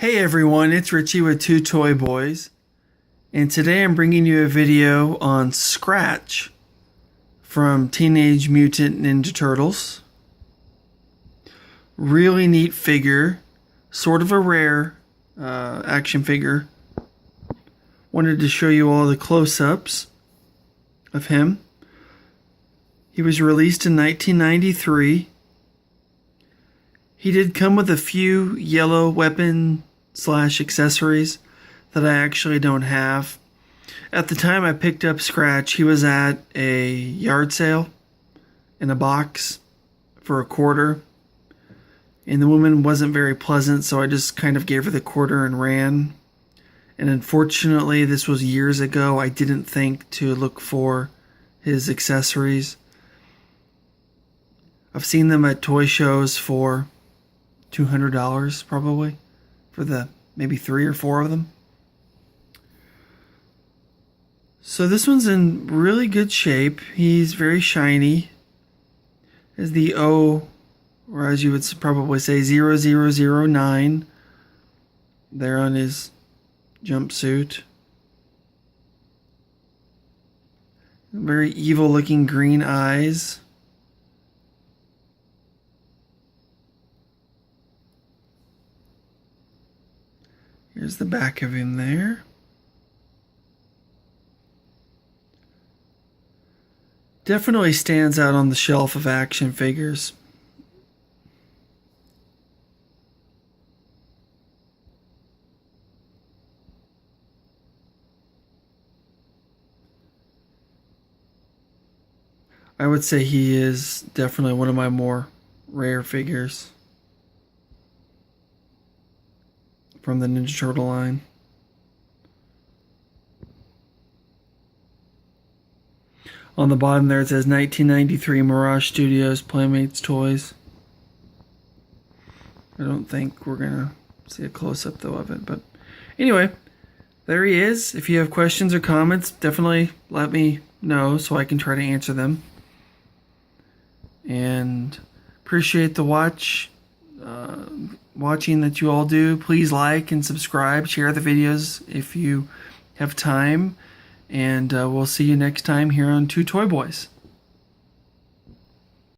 Hey everyone, it's Richie with Two Toy Boys, and today I'm bringing you a video on Scratch from Teenage Mutant Ninja Turtles. Really neat figure, sort of a rare action figure. Wanted to show you all the close-ups of him. He was released in 1993. He did come with a few yellow weapon/accessories that I actually don't have. At the time I picked up Scratch, he was at a yard sale in a box for $0.25. And the woman wasn't very pleasant, so I just kind of gave her the $0.25 and ran. And unfortunately, this was years ago. I didn't think to look for his accessories. I've seen them at toy shows for $200 probably for the maybe 3 or 4 of them. So this one's in really good shape. He's very shiny. There's the O, or as you would probably say, 0009 there on his jumpsuit. Very evil looking green eyes. Here's the back of him there. Definitely stands out on the shelf of action figures. I would say he is definitely one of my more rare figures from the Ninja Turtle line. On the bottom there it says 1993 Mirage Studios Playmates Toys. I don't think we're gonna see a close-up though of it, but anyway, there he is. If you have questions or comments, definitely let me know so I can try to answer them. And appreciate the watching that you all do. Please like and subscribe, share the videos if you have time, and we'll see you next time here on Two Toy Boys.